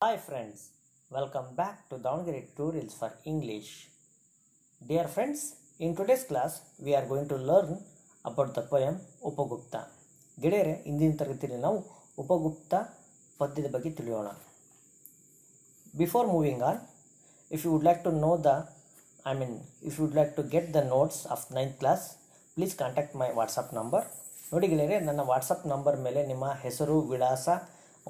Hi friends, welcome back to Davangere Tutorials for English. Dear friends, in today's class we are going to learn about the poem Upagupta. ಗೆಳೆಯರೆ ಇಂದಿನ ತರಗತಿಯಲ್ಲಿ ನಾವು ಉಪಗುಪ್ತ ಪದ್ಯದ ಬಗ್ಗೆ ತಿಳಿಯೋಣ. Before moving on, if you would like to know if you would like to get the notes of 9th class, please contact my WhatsApp number. ನೋಡಿ ಗೆಳೆಯರೆ, ನನ್ನ ವಾಟ್ಸಪ್ ನಂಬರ್ ಮೇಲೆ ನಿಮ್ಮ ಹೆಸರು, ವಿಳಾಸ,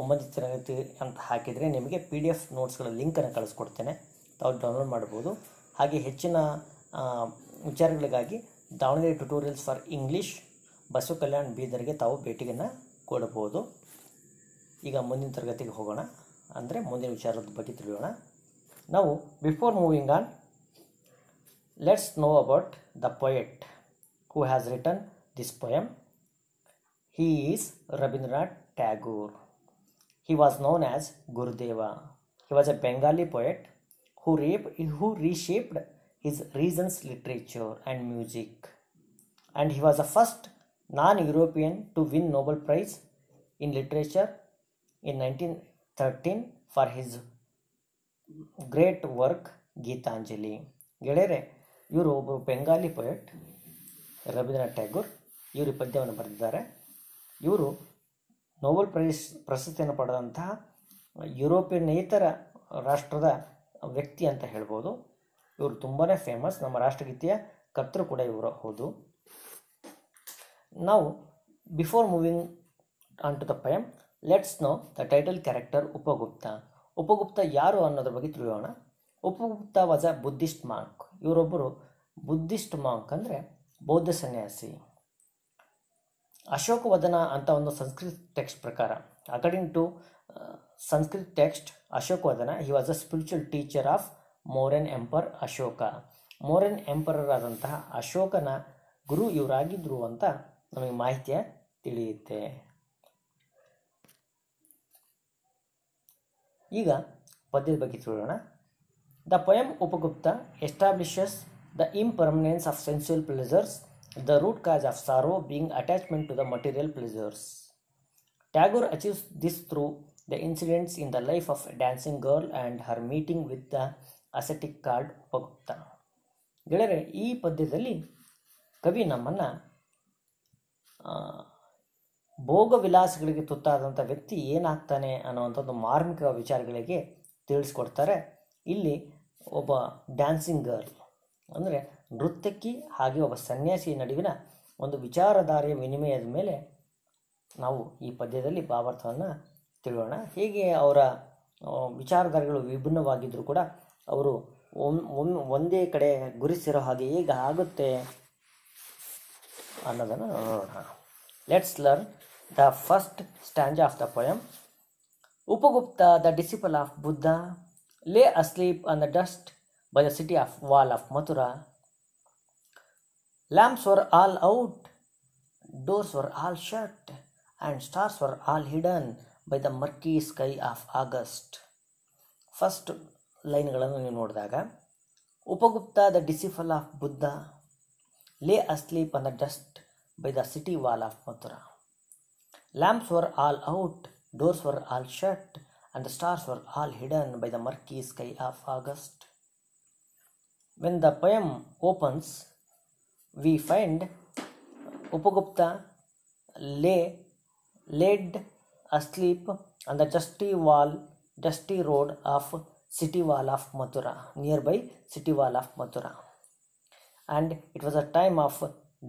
9ನೇ ತರಗತಿ ಅಂತ ಹಾಕಿದರೆ ನಿಮಗೆ PDF ನೋಟ್ಸ್ಗಳ ಲಿಂಕನ್ನು ಕಳಿಸ್ಕೊಡ್ತೇನೆ. ತಾವು ಡೌನ್ಲೋಡ್ ಮಾಡ್ಬೋದು. ಹಾಗೆ ಹೆಚ್ಚಿನ ವಿಚಾರಗಳಿಗಾಗಿ Davanagere tutorials for English, Basava Kalyan ಬೀದರ್ಗೆ ತಾವು ಭೇಟಿಯನ್ನು ಕೊಡಬಹುದು. ಈಗ ಮುಂದಿನ ತರಗತಿಗೆ ಹೋಗೋಣ, ಅಂದರೆ ಮುಂದಿನ ವಿಚಾರದ ಬಗ್ಗೆ ತಿಳಿಯೋಣ. ನಾವು before moving on, let's know about the poet who has written this poem. He is Rabindranath Tagore. He was known as Gurudeva. He was a Bengali poet who reshaped his region's literature and music. And he was the first non-European to win Nobel Prize in Literature in 1913 for his great work Geetanjali. ಗೆಳೆಯರೆ, ಇವರು ಒಬ್ಬರು Bengali poet Ravindranath Tagore. ಇವರು ಪದ್ಯವನ್ನು ಬರೆದಿದ್ದಾರೆ. ಇವರು Nobel prize ಪ್ರಶಸ್ತಿಯನ್ನು ಪಡೆದಂತಹ ಯುರೋಪಿಯನ್ನೇತರ ರಾಷ್ಟ್ರದ ವ್ಯಕ್ತಿ ಅಂತ ಹೇಳ್ಬೋದು. ಇವರು ತುಂಬಾ ಫೇಮಸ್. ನಮ್ಮ ರಾಷ್ಟ್ರಗೀತೆಯ ಕರ್ತೃ ಕೂಡ ಇವರು ಹೌದು. ನಾವು before moving on to the poem, let's know the title character Upagupta. Upagupta ಯಾರು ಅನ್ನೋದ್ರ ಬಗ್ಗೆ ತಿಳಿಯೋಣ. Upagupta was a Buddhist monk. ಇವರೊಬ್ಬರು ಬುದ್ಧಿಸ್ಟ್ ಮಾಂಕ್ ಅಂದರೆ ಬೌದ್ಧ ಸನ್ಯಾಸಿ. ಅಶೋಕವದನ ಅಂತ ಒಂದು ಸಂಸ್ಕೃತ್ ಟೆಕ್ಸ್ಟ್ ಪ್ರಕಾರ, according to Sanskrit text Ashokavadana, he was a spiritual teacher of Mauryan emperor Ashoka. Mauryan emperor ಆದಂತಹ ಅಶೋಕನ ಗುರು ಇವರಾಗಿದ್ದರು ಅಂತ ನಮಗೆ ಮಾಹಿತಿಯ ತಿಳಿಯುತ್ತೆ. ಈಗ ಪದ್ಯದ ಬಗ್ಗೆ ತಿಳಿಯೋಣ. The poem Upagupta establishes the impermanence of sensual pleasures, the root cause of sorrow being attachment to the material pleasures. Tagore achieves this through the incidents in the life of a dancing girl and her meeting with the ascetic called Upagupta. ಗೆಳೆಯರೆ, ಈ ಪದ್ಯದಲ್ಲಿ ಕವಿ ನಮ್ಮನ್ನು ಭೋಗ ವಿಲಾಸಗಳಿಗೆ ತುತ್ತಾದಂಥ ವ್ಯಕ್ತಿ ಏನಾಗ್ತಾನೆ ಅನ್ನುವಂಥದ್ದು ಮಾರ್ಮಿಕ ವಿಚಾರಗಳಿಗೆ ತಿಳಿಸ್ಕೊಡ್ತಾರೆ. ಇಲ್ಲಿ ಒಬ್ಬ ಡ್ಯಾನ್ಸಿಂಗ್ ಗರ್ಲ್ ಅಂದರೆ ನೃತ್ಯಕ್ಕಿ ಹಾಗೆ ಒಬ್ಬ ಸನ್ಯಾಸಿ ನಡುವಿನ ಒಂದು ವಿಚಾರಧಾರೆಯ ವಿನಿಮಯದ ಮೇಲೆ ನಾವು ಈ ಪದ್ಯದಲ್ಲಿ ಭಾವಾರ್ಥವನ್ನು ತಿಳಿಯೋಣ. ಹೇಗೆ ಅವರ ವಿಚಾರಧಾರೆಗಳು ವಿಭಿನ್ನವಾಗಿದ್ದರೂ ಕೂಡ ಅವರು ಒಂದೇ ಕಡೆ ಗುರಿಸಿರೋ ಹಾಗೆ ಹೇಗೆ ಆಗುತ್ತೆ ಅನ್ನೋದನ್ನು ನೋಡೋಣ. Let's learn the first stanza of the poem. Upagupta, the disciple of Buddha, lay asleep on the dust by the city of wall of Mathura. Lamps were all out, doors were all shut, and stars were all hidden by the murky sky of August. First ಲೈನ್ಗಳನ್ನು ನೀವು ನೋಡಿದಾಗ, Upagupta, the disciple of Buddha, lay asleep on the dust by the city wall of Mathura. Lamps were all out, doors were all shut, and the stars were all hidden by the murky sky of August. When the poem opens, we find Upagupta laid asleep on the dusty road of city wall of Mathura, nearby city wall of Mathura. And it was a time of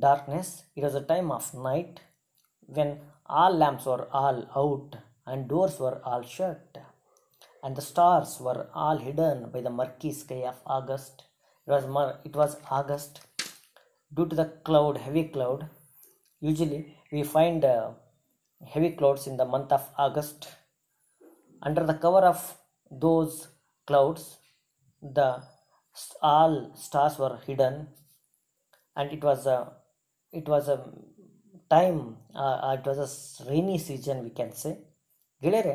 darkness, it was a time of night, when all lamps were all out and doors were all shut, and the stars were all hidden by the murky sky of August. It was August. Due to the heavy cloud, usually we find heavy clouds in the month of August. Under the cover of those clouds, all stars were hidden, and it was a time, it was a rainy season, we can say. ಗೆಳೆಯರೆ,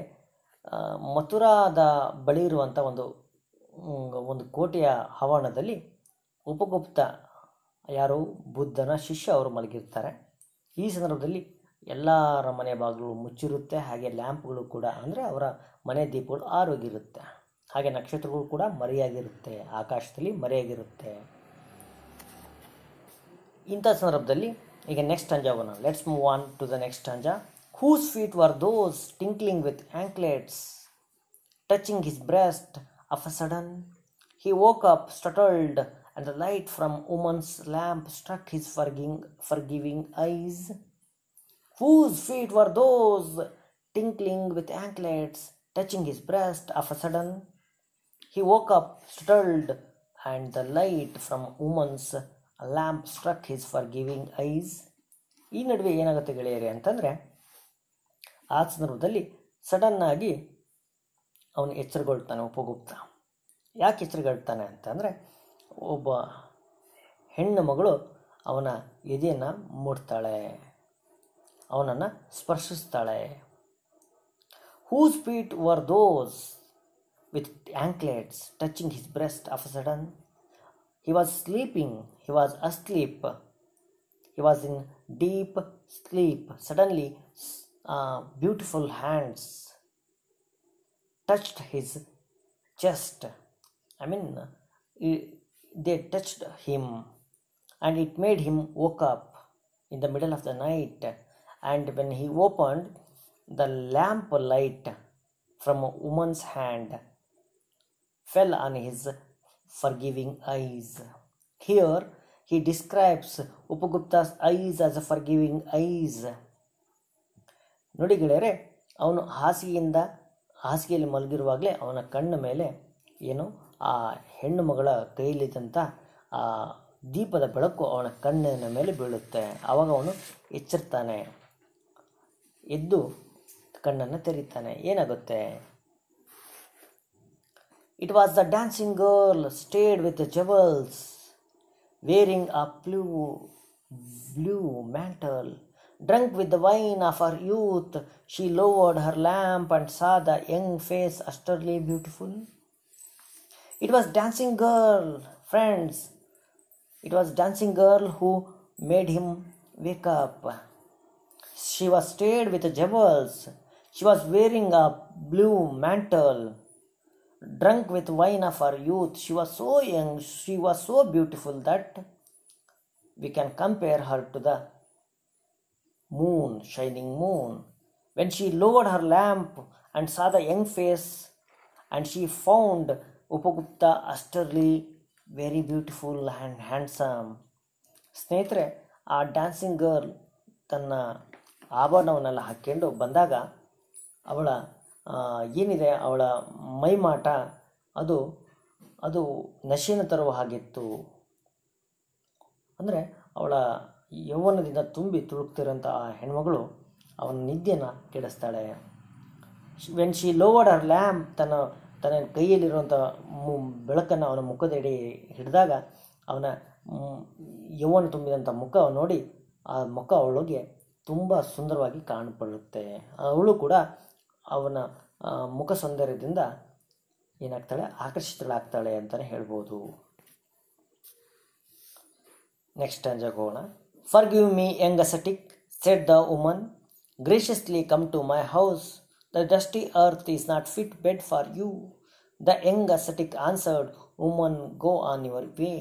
ಮಥುರಾದ ಬಳಿ ಇರುವಂಥ ಒಂದು ಕೋಟೆಯ ಆವರಣದಲ್ಲಿ ಉಪಗುಪ್ತ ಯಾರು ಬುದ್ಧನ ಶಿಷ್ಯ ಅವರು ಮಲಗಿರ್ತಾರೆ. ಈ ಸಂದರ್ಭದಲ್ಲಿ ಎಲ್ಲರ ಮನೆ ಬಾಗಿಲು ಮುಚ್ಚಿರುತ್ತೆ. ಹಾಗೆ ಲ್ಯಾಂಪ್ಗಳು ಕೂಡ ಅಂದರೆ ಅವರ ಮನೆ ದೀಪಗಳು ಆರೋಗಿರುತ್ತೆ. ಹಾಗೆ ನಕ್ಷತ್ರಗಳು ಕೂಡ ಮರೆಯಾಗಿರುತ್ತೆ, ಆಕಾಶದಲ್ಲಿ ಮರೆಯಾಗಿರುತ್ತೆ. ಇಂಥ ಸಂದರ್ಭದಲ್ಲಿ ಈಗ ನೆಕ್ಸ್ಟ್ ಸ್ಟಾಂಜಾ ಹೋಗೋಣ. Let's move on to the next stanza. Whose feet were those tinkling with anklets touching his breast of a sudden he woke up startled and the light from woman's lamp struck his forgiving eyes. Whose feet were those tinkling with anklets touching his breast of a sudden? He woke up startled and the light from woman's lamp struck his forgiving eyes. ಈ ನಡುವೆ ಏನಾಗುತ್ತೆ ಗೆಳೆಯರೆ ಅಂತಂದರೆ, ಆ ಸಂದರ್ಭದಲ್ಲಿ ಸಡನ್ನಾಗಿ ಅವನು ಎಚ್ಚರಗೊಳ್ತಾನೆ ಉಪಗುಪ್ತ. ಯಾಕೆ ಎಚ್ಚರಗೊಳ್ತಾನೆ ಅಂತಂದರೆ, ಒಬ್ಬ ಹೆಣ್ಣು ಮಗಳು ಅವನ ಎದೆಯನ್ನು ಮುಟ್ತಾಳೆ, ಅವನನ್ನು ಸ್ಪರ್ಶಿಸ್ತಾಳೆ. Whose feet were those with anklets touching his breast of a sudden. He was sleeping, he was asleep, he was in deep sleep. Suddenly beautiful hands touched his chest. I mean, they touched him and it made him woke up in the middle of the night. And when he opened, the lamp light from a woman's hand fell on his forgiving eyes. Here he describes Upagupta's eyes as a forgiving eyes. ನೋಡಿ ಗೆಳೆಯರೆ, ಅವನು ಹಾಸಿಗೆಯಲ್ಲಿ ಮಲಗಿರುವಾಗಲೇ ಅವನ ಕಣ್ಣ ಮೇಲೆ ಏನು ಆ ಹೆಣ್ಣು ಮಗಳ ಕೈಯಲ್ಲಿದ್ದಂಥ ಆ ದೀಪದ ಬೆಳಕು ಅವನ ಕಣ್ಣಿನ ಮೇಲೆ ಬೀಳುತ್ತೆ. ಆವಾಗ ಅವನು ಎಚ್ಚರ್ತಾನೆ, ಎದ್ದು ಕಣ್ಣನ್ನು ತೆರೀತಾನೆ. ಏನಾಗುತ್ತೆ? It was the dancing girl stayed with jewels wearing a blue mantle. Drunk with the wine of her youth, she lowered her lamp and saw the young face utterly beautiful. It was dancing girl, friends. It was dancing girl who made him wake up. She was stayed with jewels. She was wearing a blue mantle. Drunk with wine of her youth, she was so young, she was so beautiful that we can compare her to the moon, shining moon. When she lowered her lamp and saw the young face, and she found Upagupta utterly very beautiful and handsome. ಸ್ನೇಹಿತರೆ, ಆ dancing girl ತನ್ನ ಆಭರಣವನ್ನೆಲ್ಲ ಹಾಕ್ಕೊಂಡು ಬಂದಾಗ ಅವಳ ಏನಿದೆ ಅವಳ ಮೈಮಾಟ ಅದು ನಶೆಯನ್ನು ತರುವ ಹಾಗಿತ್ತು. ಅಂದರೆ ಅವಳ ಯೌವನದಿಂದ ತುಂಬಿ ತುಳುಕ್ತಿರೋಂಥ ಆ ಹೆಣ್ಮಗಳು ಅವನ ನಿದ್ದೆಯನ್ನು ಕೆಡಿಸ್ತಾಳೆ. When she lowered her lamp, ತನ್ನ ಕೈಯಲ್ಲಿರುವಂಥ ಬೆಳಕನ್ನು ಅವನ ಮುಖದೆಡೆ ಹಿಡಿದಾಗ ಅವನ ಯೌವನ ತುಂಬಿದಂಥ ಮುಖ ನೋಡಿ ಆ ಮುಖ ಅವಳಿಗೆ ತುಂಬ ಸುಂದರವಾಗಿ ಕಾಣಿಕೊಳ್ಳುತ್ತೆ. ಅವಳು ಕೂಡ ಅವನ ಮುಖ ಸೌಂದರ್ಯದಿಂದ ಏನಾಗ್ತಾಳೆ, ಆಕರ್ಷಿತಳಾಗ್ತಾಳೆ ಅಂತಲೇ ಹೇಳ್ಬೋದು. ನೆಕ್ಸ್ಟ್ ಸ್ಟಾಂಜಾಗೆ ಹೋಗೋಣ. Forgive me, young ascetic, said the woman. Graciously come to my house. The dusty earth is not fit bed for you. The young ascetic answered, woman, go on your way.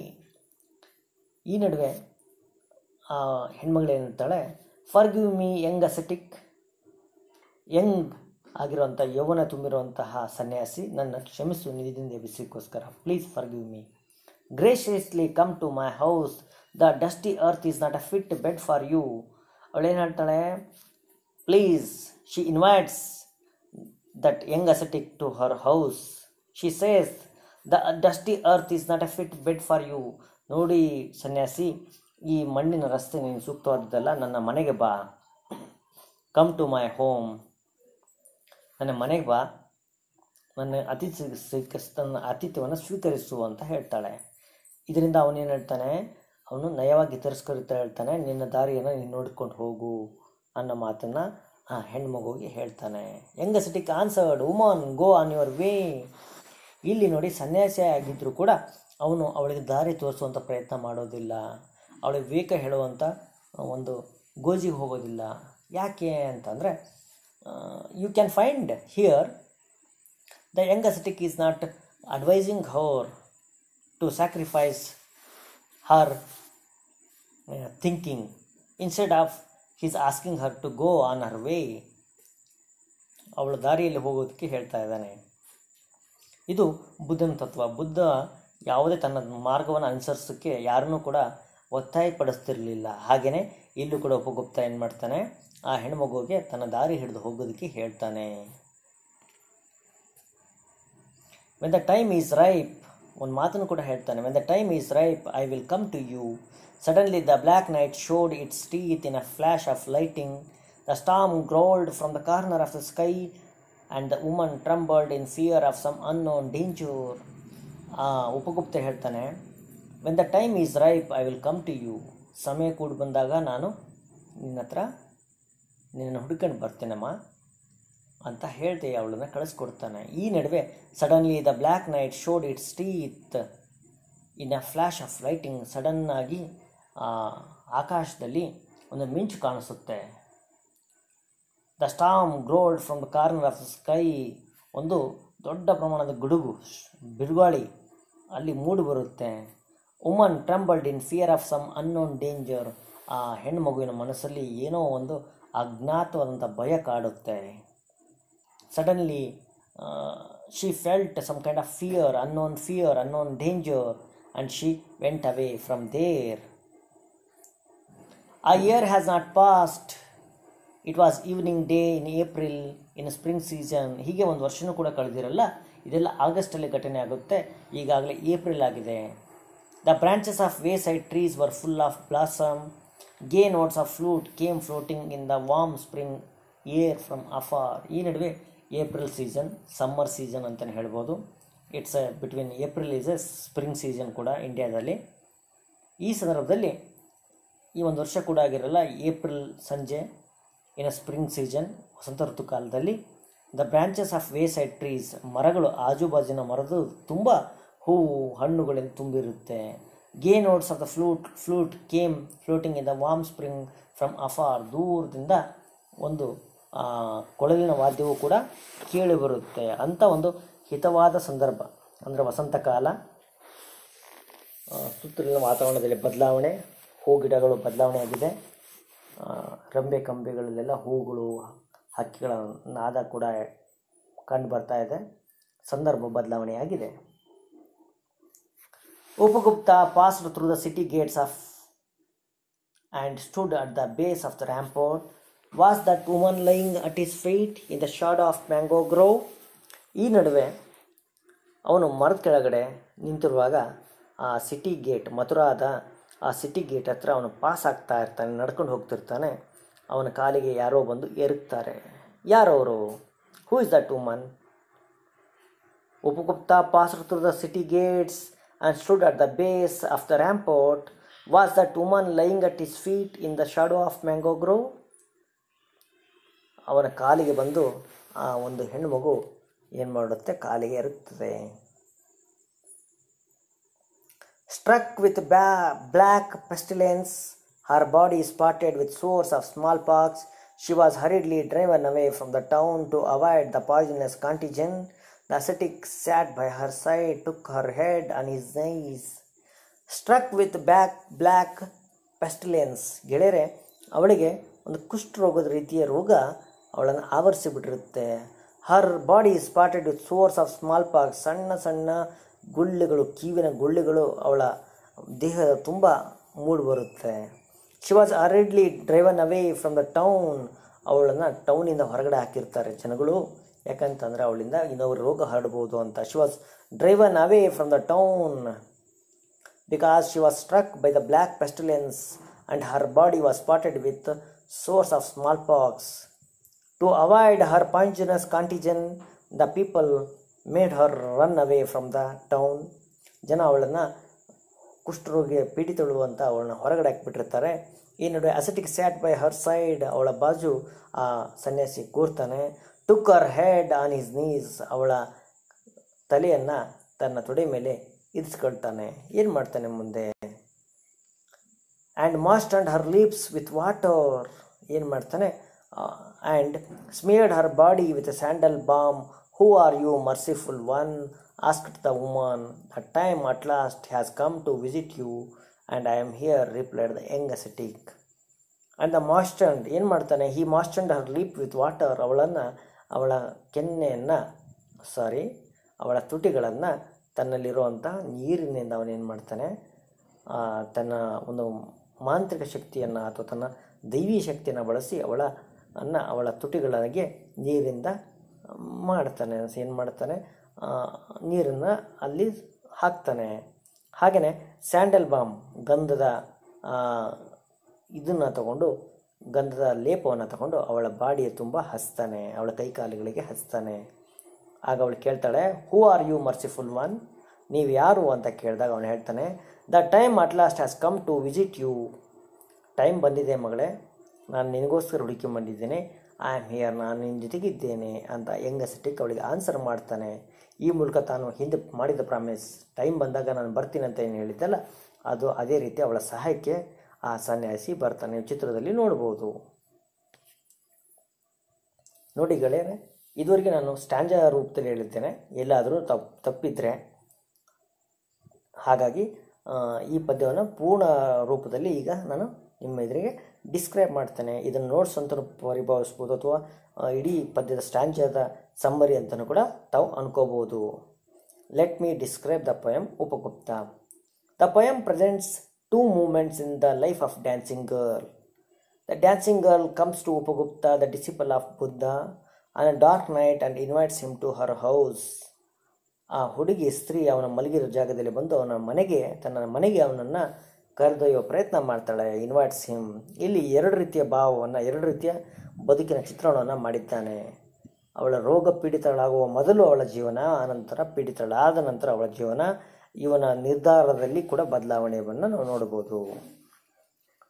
ಈ ನಡುವೆ ಆ ಹೆಣ್ಮಗಳೇನಿರ್ತಾಳೆ, forgive me young ascetic, young ಆಗಿರುವಂಥ ಯೌವನ ತುಂಬಿರುವಂತಹ ಸನ್ಯಾಸಿ, ನನ್ನ ಕ್ಷಮಿಸು ನಿಧಿಯಿಂದ ಎಬ್ಬಿಸೋಕ್ಕೋಸ್ಕರ. Please forgive me. Graciously come to my house. The dusty earth is not a fit bed for you. ಅವಳೇನು ಹೇಳ್ತಾಳೆ? Please, she invites that young ascetic to her house. She says the dusty earth is not a fit bed for you. ನೋಡಿ ಸನ್ಯಾಸಿ, ಈ ಮಣ್ಣಿನ ರಸ್ತೆ ನೀನು ಸೂಕ್ತವಾದದ್ದಲ್ಲ, ನನ್ನ ಮನೆಗೆ ಬಾ. ಕಮ್ ಟು ಮೈ ಹೋಮ್, ನನ್ನ ಮನೆಗೆ ಬಾ, ನನ್ನ ಆತಿಥ್ಯವನ್ನು ಸ್ವೀಕರಿಸು ಅಂತ ಹೇಳ್ತಾಳೆ. ಇದರಿಂದ ಅವನೇನು ಹೇಳ್ತಾನೆ, ಅವನು ನಯವಾಗಿ ತಿರಸ್ಕರಿತಾ ಹೇಳ್ತಾನೆ, ನಿನ್ನ ದಾರಿಯನ್ನು ನೀನು ನೋಡ್ಕೊಂಡು ಹೋಗು ಅನ್ನೋ ಮಾತನ್ನು ಆ ಹೆಣ್ಮಗುವಿಗೆ ಹೇಳ್ತಾನೆ. Young acetic answered, woman, go on your way. ಇಲ್ಲಿ ನೋಡಿ, ಸನ್ಯಾಸಿ ಆಗಿದ್ದರೂ ಕೂಡ ಅವನು ಅವಳಿಗೆ ದಾರಿ ತೋರಿಸುವಂಥ ಪ್ರಯತ್ನ ಮಾಡೋದಿಲ್ಲ, ಅವಳಿಗೆ ವಿವೇಕ ಹೇಳುವಂಥ ಒಂದು ಗೋಜಿಗೆ ಹೋಗೋದಿಲ್ಲ. ಯಾಕೆ ಅಂತಂದರೆ you can find here the young ascetic is not advising her to sacrifice her thinking instead of he's asking her to go on her way. ಅವಳ ದಾರಿಯಲ್ಲಿ ಹೋಗೋದಕ್ಕೆ ಹೇಳ್ತಾ ಇದ್ದಾನೆ. ಇದು ಬುದ್ಧನ ತತ್ವ. ಬುದ್ಧ ಯಾವುದೇ ತನ್ನ ಮಾರ್ಗವನ್ನು ಅನುಸರಿಸೋಕ್ಕೆ ಯಾರನ್ನೂ ಕೂಡ ಒತ್ತಾಯಪಡಿಸ್ತಿರಲಿಲ್ಲ. ಹಾಗೆಯೇ ಇಲ್ಲೂ ಕೂಡ ಉಪಗುಪ್ತ ಏನು ಮಾಡ್ತಾನೆ, ಆ ಹೆಣ್ಮಗುವಿಗೆ ತನ್ನ ದಾರಿ ಹಿಡಿದು ಹೋಗೋದಕ್ಕೆ ಹೇಳ್ತಾನೆ. When the time is ripe, ಒಂದು ಮಾತನ್ನು ಕೂಡ ಹೇಳ್ತಾನೆ. When the time is ripe I will come to you. Suddenly the black night showed its teeth in a flash of lighting. The storm growled from the corner of the sky and the woman trembled in fear of some unknown danger. ಉಪಗುಪ್ತ ಹೇಳ್ತಾನೆ, when the time is ripe I will come to you. ಸಮಯ ಕೂಡಿ ಬಂದಾಗ ನಾನು ನಿನ್ನ ಹತ್ರ ನಿನ್ನನ್ನು ಹುಡ್ಕೊಂಡು ಬರ್ತೇನಮ್ಮ ಅಂತ ಹೇಳ್ದೆ ಅವಳನ್ನು ಕಳಿಸ್ಕೊಡ್ತಾನೆ. ಈ ನಡುವೆ suddenly the black night showed its teeth in a flash of lightning. ಸಡನ್ನಾಗಿ ಆಕಾಶದಲ್ಲಿ ಒಂದು ಮಿಂಚು ಕಾಣಿಸುತ್ತೆ. The storm growled from the corner of the sky. ಒಂದು ದೊಡ್ಡ ಪ್ರಮಾಣದ ಗುಡುಗು, ಬಿರುಗಾಳಿ ಅಲ್ಲಿ ಮೂಡಿ ಬರುತ್ತೆ. Woman trembled in fear of some unknown danger. ಆ ಹೆಣ್ಣು ಮಗುವಿನ ಮನಸ್ಸಲ್ಲಿ ಏನೋ ಒಂದು ಅಜ್ಞಾತವಾದಂಥ ಭಯ ಕಾಡುತ್ತೆ. Suddenly she felt some kind of fear, unknown danger, and she went away from there. A year has not passed. It was evening day in April in spring season. ಹೀಗೆ ಒಂದು ವರ್ಷನೂ ಕೂಡ ಕಳೆದಿರಲ್ಲ. ಇದೆಲ್ಲ ಆಗಸ್ಟಲ್ಲಿ ಘಟನೆ ಆಗುತ್ತೆ. ಈಗಾಗಲೇ ಏಪ್ರಿಲ್ ಆಗಿದೆ. The branches of wayside trees were full of blossom. Gay notes of flute came floating in the warm spring air from afar. ಈ ನಡುವೆ ಏಪ್ರಿಲ್ ಸೀಸನ್, ಸಮ್ಮರ್ ಸೀಸನ್ ಅಂತಲೇ ಹೇಳ್ಬೋದು. It's between April is A spring season ಕೂಡ ಇಂಡಿಯಾದಲ್ಲಿ. ಈ ಸಂದರ್ಭದಲ್ಲಿ ಈ ಒಂದು ವರ್ಷ ಕೂಡ ಆಗಿರಲ್ಲ, ಏಪ್ರಿಲ್ ಸಂಜೆ ಇನ್ ಅ ಸ್ಪ್ರಿಂಗ್ ಸೀಸನ್, ವಸಂತ ಋತು ಕಾಲದಲ್ಲಿ, the branches of way side trees, ಮರಗಳು, ಆಜುಬಾಜಿನ ಮರದು ತುಂಬ ಹೂವು ಹಣ್ಣುಗಳಿಂದ ತುಂಬಿರುತ್ತೆ. ಗೇ notes of the flute came floating in the warm spring from afar. ದೂರದಿಂದ ಒಂದು ಕೊಳಲಿನ ವಾದ್ಯವೂ ಕೂಡ ಕೇಳಿ ಬರುತ್ತೆ. ಅಂಥ ಒಂದು ಹಿತವಾದ ಸಂದರ್ಭ ಅಂದರೆ ವಸಂತ ಕಾಲ. ಸುತ್ತಲಿನ ವಾತಾವರಣದಲ್ಲಿ ಬದಲಾವಣೆ, ಹೂ ಗಿಡಗಳು ಬದಲಾವಣೆ ಆಗಿದೆ. ರಂಬೆ ಕಂಬೆಗಳಲ್ಲೆಲ್ಲ ಹೂಗಳು, ಹಕ್ಕಿಗಳ ನಾದ ಕೂಡ ಕಂಡು ಬರ್ತಾ ಇದೆ. ಸಂದರ್ಭ ಬದಲಾವಣೆಯಾಗಿದೆ. Upagupta passed through the city gates of and stood at the base of the rampart. Was that woman lying at his feet in the shadow of mango grove? ಈ ನಡುವೆ ಅವನು ಮರದ ಕೆಳಗಡೆ ನಿಂತಿರುವಾಗ ಆ ಸಿಟಿ ಗೇಟ್, ಮಥುರಾದ ಆ ಸಿಟಿ ಗೇಟ್ ಹತ್ರ ಅವನು pass ಆಗ್ತಾ ಇರ್ತಾನೆ, ನಡ್ಕೊಂಡು ಹೋಗ್ತಿರ್ತಾನೆ. ಅವನ ಕಾಲಿಗೆ ಯಾರೋ ಬಂದು ಎರಗ್ತಾರೆ. ಯಾರವರು? Who is that woman? Upagupta passed through the city gates and stood at the base of the rampart. Was that woman lying at his feet in the shadow of mango grove? ಅವನ ಕಾಲಿಗೆ ಬಂದು ಆ ಒಂದು ಹೆಣ್ಣು ಮಗು ಏನು ಮಾಡುತ್ತೆ, ಕಾಲಿಗೆ ಎರಗ್ತದೆ. Struck with black pestilence, her body spotted with sores of smallpox, she was hurriedly driven away from the town to avoid the poisonous contagion. The ascetic sat by her side, took her head on his knees. Struck with black pestilence. ಗೆಳೆಯರೆ, ಅವಳಿಗೆ ಒಂದು ಕುಷ್ಠರೋಗದ ರೀತಿಯ ರೋಗ ಅವಳನ್ನು ಆವರಿಸಿಬಿಟ್ಟಿರುತ್ತೆ. Her body spotted with sores of small pox. ಸಣ್ಣ ಸಣ್ಣ ಗುಳ್ಳೆಗಳು, ಕೀವಿನ ಗುಳ್ಳೆಗಳು ಅವಳ ದೇಹದ ತುಂಬ ಮೂಡಿಬರುತ್ತೆ. She was hurriedly driven away from the town. ಅವಳನ್ನು ಟೌನಿಂದ ಹೊರಗಡೆ ಹಾಕಿರ್ತಾರೆ ಜನಗಳು, ಯಾಕಂತಂದರೆ ಅವಳಿಂದ ಇನ್ನೊಬ್ಬರು ರೋಗ ಹರಡ್ಬೋದು ಅಂತ. She was driven away from the town because she was struck by the black pestilence and her body was spotted with sores of small pox. To avoid her poisonous contagion the people made her run away from the town. ಜನ ಅವಳನ್ನು ಕುಷ್ಠರೋಗಿ ಪೀಡಿತಳು ಅಂತ ಅವಳನ್ನ ಹೊರಗಡೆ ಹಾಕಿಬಿಟ್ಟಿರ್ತಾರೆ. ಈ ನಡುವೆ ascetic sat by her side, ಅವಳ ಬಾಜು ಆ ಸನ್ಯಾಸಿ ಕೂರ್ತಾನೆ. Took her head on his knees, ಅವಳ ತಲೆಯನ್ನು ತನ್ನ ತೊಡೆ ಮೇಲೆ ಇರಿಸ್ಕೊಳ್ತಾನೆ. ಏನು ಮಾಡ್ತಾನೆ ಮುಂದೆ? And moistened her lips with water. ಏನು ಮಾಡ್ತಾನೆ? and smeared her body with a sandal balm. Who are you, merciful one? Asked the woman. The time at last has come to visit you, and I am here, replied the young ascetic. And the moistened, ಏನು ಮಾಡ್ತಾನೆ, he moistened her lip with water. ಅವಳ ಕೆನ್ನೆಯನ್ನು ಅವಳ ತುಟಿಗಳನ್ನು ತನ್ನಲ್ಲಿರುವಂಥ ನೀರಿನಿಂದ ಅವನೇನು ಮಾಡ್ತಾನೆ, ತನ್ನ ಒಂದು ಮಾಂತ್ರಿಕ ಶಕ್ತಿಯನ್ನು ಅಥವಾ ತನ್ನ ದೈವಿ ಶಕ್ತಿಯನ್ನು ಬಳಸಿ ಅವಳ ತುಟಿಗಳಿಗೆ ನೀರಿಂದ ಮಾಡ್ತಾನೆ. ಏನು ಮಾಡ್ತಾನೆ, ನೀರನ್ನು ಅಲ್ಲಿ ಹಾಕ್ತಾನೆ. ಹಾಗೆಯೇ ಸ್ಯಾಂಡಲ್ ಬಾಮ್, ಗಂಧದ ಇದನ್ನು ತಗೊಂಡು, ಗಂಧದ ಲೇಪವನ್ನು ತಗೊಂಡು ಅವಳ ಬಾಡಿಯ ತುಂಬ ಹಚ್ತಾನೆ, ಅವಳ ಕೈಕಾಲುಗಳಿಗೆ ಹಚ್ತಾನೆ. ಆಗ ಅವಳು ಕೇಳ್ತಾಳೆ, who are you merciful one? ನೀವು ಯಾರು ಅಂತ ಕೇಳಿದಾಗ ಅವನು ಹೇಳ್ತಾನೆ, the time at last has come to visit you. Time ಬಂದಿದೆ ಮಗಳೇ, ನಾನು ನಿನಗೋಸ್ಕರ ಹುಡುಕಿಕೊಂಡಿದ್ದೇನೆ. ಐ ಆಮ್ ಹಿಯರ್, ನಾನು ನಿನ್ನ ಜೊತೆಗಿದ್ದೇನೆ ಅಂತ ಯಂಗ್ ಅಸೆಟಿಕ್ ಅವಳಿಗೆ ಆನ್ಸರ್ ಮಾಡ್ತಾನೆ. ಈ ಮೂಲಕ ತಾನು ಹಿಂದೆ ಮಾಡಿದ ಪ್ರಾಮಿಸ್, ಟೈಮ್ ಬಂದಾಗ ನಾನು ಬರ್ತೀನಿ ಅಂತ ಏನು ಹೇಳಿದ್ದಲ್ಲ, ಅದು ಅದೇ ರೀತಿ ಅವಳ ಸಹಾಯಕ್ಕೆ ಆ ಸನ್ಯಾಸಿ ಬರ್ತಾನೆ. ಚಿತ್ರದಲ್ಲಿ ನೋಡ್ಬೋದು. ನೋಡಿ ಗೆಳೆಯರೆ, ಇದುವರೆಗೆ ನಾನು ಸ್ಟ್ಯಾಂಜಾ ರೂಪದಲ್ಲಿ ಹೇಳಿದ್ದೇನೆ, ಎಲ್ಲಾದರೂ ತಪ್ಪಿದ್ರೆ ಹಾಗಾಗಿ ಈ ಪದ್ಯವನ್ನು ಪೂರ್ಣ ರೂಪದಲ್ಲಿ ಈಗ ನಾನು ನಿಮ್ಮ ಎದುರಿಗೆ ಡಿಸ್ಕ್ರೈಬ್ ಮಾಡ್ತೇನೆ. ಇದನ್ನು ನೋಟ್ಸ್ ಅಂತಲೂ ಪರಿಭಾವಿಸ್ಬೋದು, ಅಥವಾ ಇಡೀ ಪದ್ಯದ ಸ್ಟ್ಯಾಂಜಾದ ಸಮ್ಮರಿ ಅಂತಲೂ ಕೂಡ ತಾವು ಅನ್ಕೋಬೋದು. Let me describe the poem Upagupta. The poem presents two movements in the life of dancing girl. The dancing girl comes to Upagupta, the disciple of Buddha, on a dark night and invites him to her house. ಆ ಹುಡುಗಿ ಸ್ತ್ರೀ ಅವನ ಮಲಗಿರೋ ಜಾಗದಲ್ಲಿ ಬಂದು ತನ್ನ ಮನೆಗೆ ಅವನನ್ನು ಕರೆದೊಯ್ಯುವ ಪ್ರಯತ್ನ ಮಾಡ್ತಾಳೆ. Invites him. ಇಲ್ಲಿ ಎರಡು ರೀತಿಯ ಭಾವವನ್ನು, ಎರಡು ರೀತಿಯ ಬದುಕಿನ ಚಿತ್ರಣವನ್ನು ಮಾಡಿದ್ದಾನೆ. ಅವಳ ರೋಗ ಪೀಡಿತಳಾಗುವ ಮೊದಲು ಅವಳ ಜೀವನ, ಆನಂತರ ಪೀಡಿತಳಾದ ನಂತರ ಅವಳ ಜೀವನ, ಇವನ ನಿರ್ಧಾರದಲ್ಲಿ ಕೂಡ ಬದಲಾವಣೆಯನ್ನು ನಾವು ನೋಡ್ಬೋದು.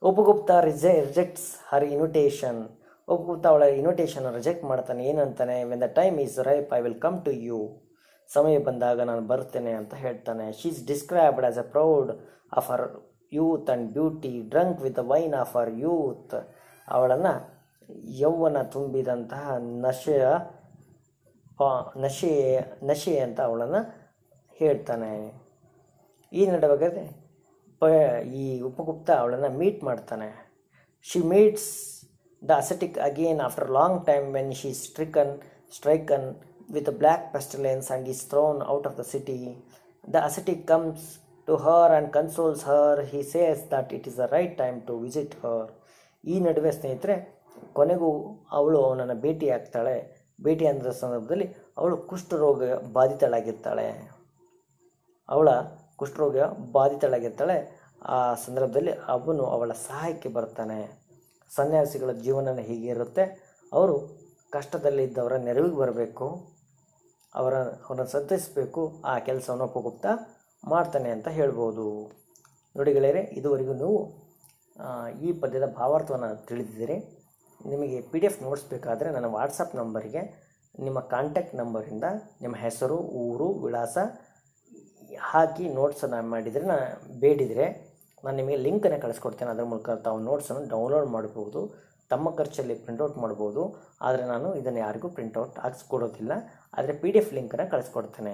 ಉಪಗುಪ್ತ ರಿಜೆಕ್ಟ್ಸ್ ಹರ್ ಇನ್ವಿಟೇಷನ್. ಉಪಗುಪ್ತ ಅವಳ ಇನ್ವಿಟೇಷನ್ ರಿಜೆಕ್ಟ್ ಮಾಡ್ತಾನೆ. ಏನಂತಾನೆ, when the time is ripe I will come to you. ಸಮಯ ಬಂದಾಗ ನಾನು ಬರ್ತೇನೆ ಅಂತ ಹೇಳ್ತಾನೆ. She is described as a proud of her youth and beauty, drunk with the wine of her youth. ಅವಳನ್ನು ಯೌವನ ತುಂಬಿದಂತಹ ನಶೆ ಅಂತ ಅವಳನ್ನು ಹೇಳ್ತಾನೆ. ಈ ನಡುವೆ ಈ ಉಪಗುಪ್ತ ಅವಳನ್ನು ಮೀಟ್ ಮಾಡ್ತಾನೆ. She meets the ascetic again after long time when she is stricken with a black pestilence and is thrown out of the city. The ascetic comes to her and consoles her. He says that it is the right time to visit her. ಈ ನಡುವೆ ಸ್ನೇಹಿತರೆ, ಕೊನೆಗೂ ಅವಳು ಅವನನ್ನು ಭೇಟಿಯಾಗ್ತಾಳೆ. ಭೇಟಿ ಅಂದ ಸಂದರ್ಭದಲ್ಲಿ ಅವಳು ಕುಷ್ಠರೋಗ ಬಾಧಿತಳಾಗಿರ್ತಾಳೆ. ಆ ಸಂದರ್ಭದಲ್ಲಿ ಅವನು ಅವಳ ಸಹಾಯಕ್ಕೆ ಬರ್ತಾನೆ. ಸನ್ಯಾಸಿಗಳ ಜೀವನ ಹೀಗೆ ಇರುತ್ತೆ. ಅವರು ಕಷ್ಟದಲ್ಲಿದ್ದವರ ನೆರವಿಗೆ ಬರಬೇಕು, ಅವರನ್ನು ಸಂತೈಸಬೇಕು. ಆ ಕೆಲಸವನ್ನು ಉಪಗುಪ್ತ ಮಾಡ್ತಾನೆ ಅಂತ ಹೇಳ್ಬೋದು. ನೋಡಿ ಗೆಳೆಯರೆ, ಇದುವರೆಗೂ ನೀವು ಈ ಪದ್ಯದ ಭಾವಾರ್ಥವನ್ನು ತಿಳಿದಿದ್ದೀರಿ. ನಿಮಗೆ PDF ನೋಟ್ಸ್ ಬೇಕಾದರೆ ನನ್ನ ವಾಟ್ಸಪ್ ನಂಬರಿಗೆ ನಿಮ್ಮ ಕಾಂಟ್ಯಾಕ್ಟ್ ನಂಬರಿಂದ ನಿಮ್ಮ ಹೆಸರು, ಊರು, ವಿಳಾಸ ಹಾಕಿ ನೋಟ್ಸನ್ನು ಬೇಡಿದರೆ ನಾನು ನಿಮಗೆ ಲಿಂಕನ್ನು ಕಳಿಸ್ಕೊಡ್ತೇನೆ. ಅದರ ಮೂಲಕ ತಾವು ನೋಟ್ಸನ್ನು ಡೌನ್ಲೋಡ್ ಮಾಡ್ಬೋದು, ತಮ್ಮ ಖರ್ಚಲ್ಲಿ ಪ್ರಿಂಟೌಟ್ ಮಾಡ್ಬೋದು. ಆದರೆ ನಾನು ಇದನ್ನು ಯಾರಿಗೂ ಪ್ರಿಂಟೌಟ್ ಹಾಕ್ಸ್ಕೊಡೋದಿಲ್ಲ, ಆದರೆ PDF ಲಿಂಕನ್ನು ಕಳಿಸ್ಕೊಡ್ತೇನೆ.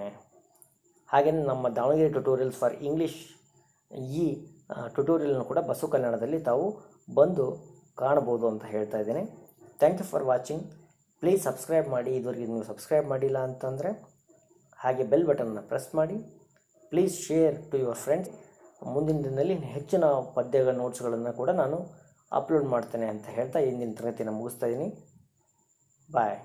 ಹಾಗೆಯೇ ನಮ್ಮ ದಾವಣಗೆರೆ ಟ್ಯುಟೋರಿಯಲ್ಸ್ ಫಾರ್ ಇಂಗ್ಲೀಷ್ ಈ ಟ್ಯುಟೋರಿಯಲ್ನ ಕೂಡ ಬಸವ ಕನ್ನಡದಲ್ಲಿ ತಾವು ಬಂದು ಕಾಣ್ಬೋದು ಅಂತ ಹೇಳ್ತಾ ಇದ್ದೇನೆ. Thank you for watching. Please subscribe ಮಾಡಿ. ಇದುವರೆಗೆ ನೀವು ಸಬ್ಸ್ಕ್ರೈಬ್ ಮಾಡಿಲ್ಲ ಅಂತಂದರೆ ಹಾಗೆ ಬೆಲ್ ಬಟನ್ನ ಪ್ರೆಸ್ ಮಾಡಿ. Please share to your friends. ಮುಂದಿನ ದಿನದಲ್ಲಿ ಹೆಚ್ಚಿನ ಪದ್ಯಗಳ ನೋಟ್ಸ್ಗಳನ್ನು ಕೂಡ ನಾನು ಅಪ್ಲೋಡ್ ಮಾಡ್ತೇನೆ ಅಂತ ಹೇಳ್ತಾ ಇಂದಿನ ತರಗತಿಯನ್ನು ಮುಗಿಸ್ತಾ ಇದ್ದೀನಿ. ಬಾಯ್.